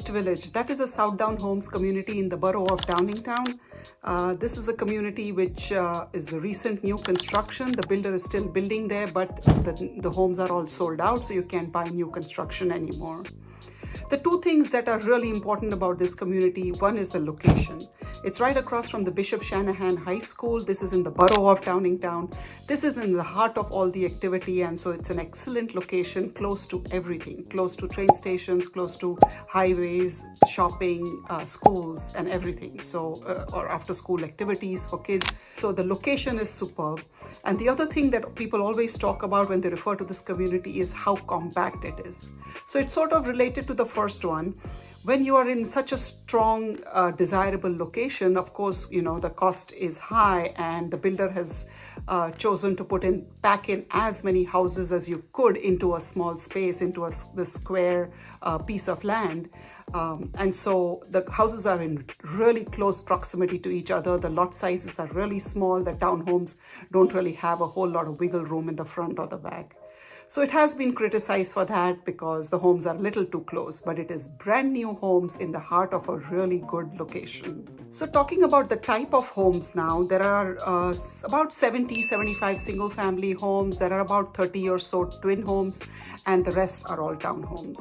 East Village. That is a South Down Homes community in the borough of Downingtown. This is a community which is a recent new construction. The builder is still building there, but the homes are all sold out, so you can't buy new construction anymore. The two things that are really important about this community, one is the location. It's right across from the Bishop Shanahan High School. This is in the borough of Downingtown. This is in the heart of all the activity, and so it's an excellent location, close to everything, close to train stations, close to highways, shopping, schools, and everything. So, or after school activities for kids. So the location is superb. And the other thing that people always talk about when they refer to this community is how compact it is. So it's sort of related to the first one. When you are in such a strong, desirable location, of course, you know, the cost is high, and the builder has chosen to pack in as many houses as you could into a small space, into the square piece of land. And so the houses are in really close proximity to each other. The lot sizes are really small. The townhomes don't really have a whole lot of wiggle room in the front or the back. So it has been criticized for that because the homes are a little too close, but it is brand new homes in the heart of a really good location. So talking about the type of homes now, there are about 75 single family homes. There are about 30 or so twin homes, and the rest are all townhomes.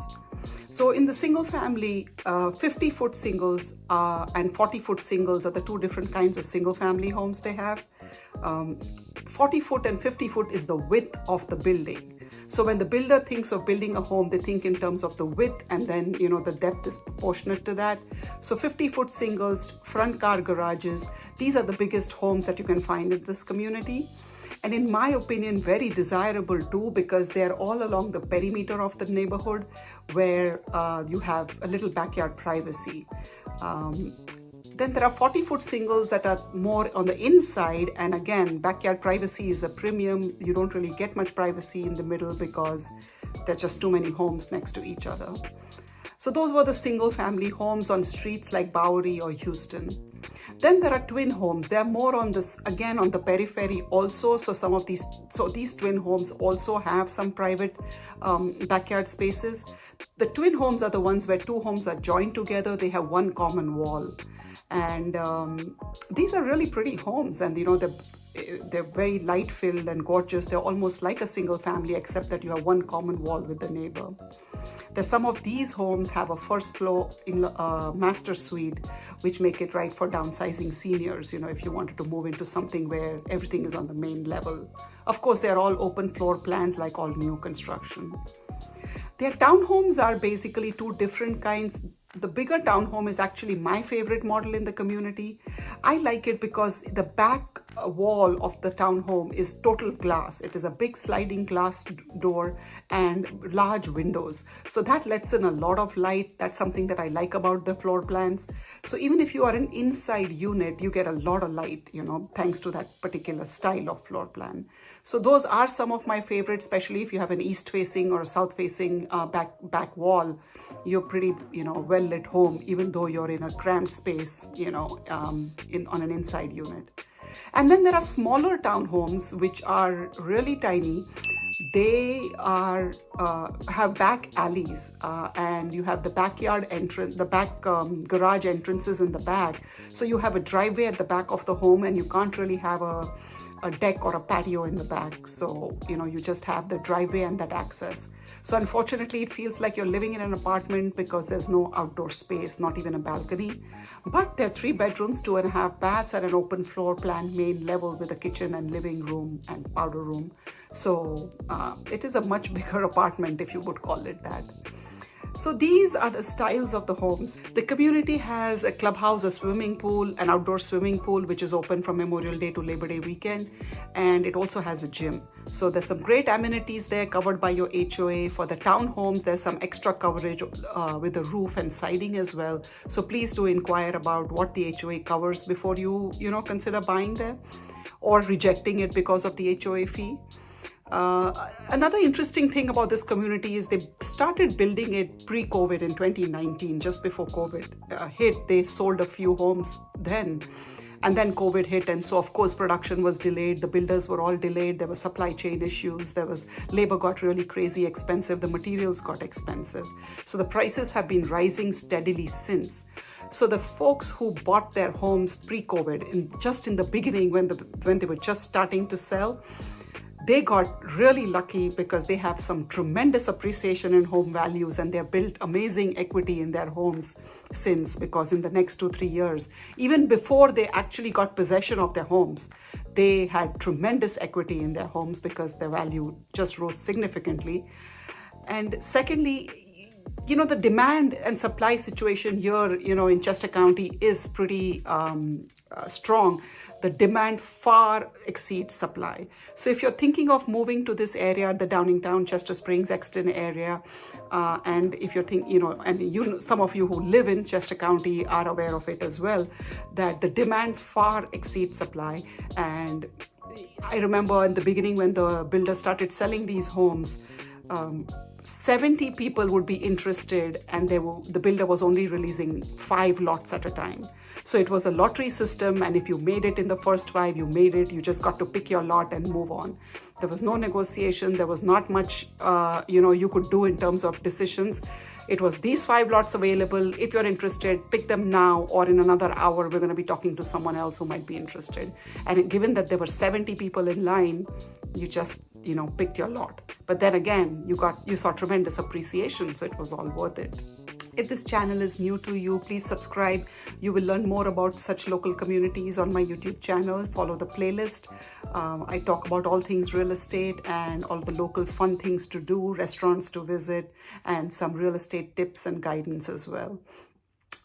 So in the single family, 50-foot singles and 40-foot singles are the two different kinds of single family homes they have. 40-foot and 50-foot is the width of the building. So when the builder thinks of building a home, they think in terms of the width, and then, you know, the depth is proportionate to that. So 50-foot singles, front car garages, these are the biggest homes that you can find in this community. And in my opinion, very desirable too, because they're all along the perimeter of the neighborhood where you have a little backyard privacy. Then there are 40-foot singles that are more on the inside, and again, backyard privacy is a premium. You don't really get much privacy in the middle because there are just too many homes next to each other. So those were the single family homes on streets like Bowery or Houston. Then there are twin homes. They are more on this, again, on the periphery also. So these twin homes also have some private backyard spaces. The twin homes are the ones where two homes are joined together. They have one common wall. And these are really pretty homes, and you know, they're very light filled and gorgeous. They're almost like a single family, except that you have one common wall with the neighbor. Some of these homes have a first floor in master suite, which make it right for downsizing seniors, you know, if you wanted to move into something where everything is on the main level. Of course, they're all open floor plans like all new construction. Their townhomes are basically two different kinds. The bigger townhome is actually my favorite model in the community. I like it because the back wall of the townhome is total glass. It is a big sliding glass door and large windows. So that lets in a lot of light. That's something that I like about the floor plans. So even if you are an inside unit, you get a lot of light, you know, thanks to that particular style of floor plan. So those are some of my favorites, especially if you have an east facing or a south facing back wall. You're pretty, you know, well lit home, even though you're in a cramped space, you know, on an inside unit. And then there are smaller townhomes which are really tiny. They are have back alleys, and you have the backyard entrance, the back garage entrances in the back. So you have a driveway at the back of the home, and you can't really have a deck or a patio in the back. So, you know, you just have the driveway and that access. So unfortunately, it feels like you're living in an apartment because there's no outdoor space, not even a balcony. But there are 3 bedrooms, 2.5 baths, and an open floor plan main level with a kitchen and living room and powder room. So it is a much bigger apartment, if you would call it that. So these are the styles of the homes. The community has a clubhouse, a swimming pool, an outdoor swimming pool, which is open from Memorial Day to Labor Day weekend. And it also has a gym. So there's some great amenities there covered by your HOA. For the townhomes, there's some extra coverage with the roof and siding as well. So please do inquire about what the HOA covers before you consider buying there or rejecting it because of the HOA fee. Another interesting thing about this community is they started building it pre-COVID in 2019, just before COVID hit. They sold a few homes then. And then COVID hit, and so of course production was delayed, the builders were all delayed, there were supply chain issues, there was labor got really crazy expensive, the materials got expensive. So the prices have been rising steadily since. So the folks who bought their homes pre-COVID, just in the beginning when they were just starting to sell, they got really lucky because they have some tremendous appreciation in home values, and they've built amazing equity in their homes since, because in the next 2-3 years, even before they actually got possession of their homes, they had tremendous equity in their homes because their value just rose significantly. And secondly, the demand and supply situation here, in Chester County is pretty strong. The demand far exceeds supply. So if you're thinking of moving to this area, the Downingtown, Chester Springs, Exton area, and if you're some of you who live in Chester County are aware of it as well, that the demand far exceeds supply. And I remember in the beginning when the builder started selling these homes, 70 people would be interested, and the builder was only releasing 5 lots at a time. So it was a lottery system, and if you made it in the first 5, you made it. You just got to pick your lot and move on. There was no negotiation. There was not much, you could do in terms of decisions. It was these 5 lots available. If you're interested, pick them now, or in another hour, we're going to be talking to someone else who might be interested. And given that there were 70 people in line, you just, picked your lot. But then again, you saw tremendous appreciation, so it was all worth it. If this channel is new to you, please subscribe. You will learn more about such local communities on my YouTube channel. Follow the playlist. I talk about all things real estate and all the local fun things to do, restaurants to visit, and some real estate tips and guidance as well.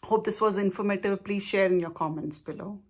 Hope this was informative. Please share in your comments below.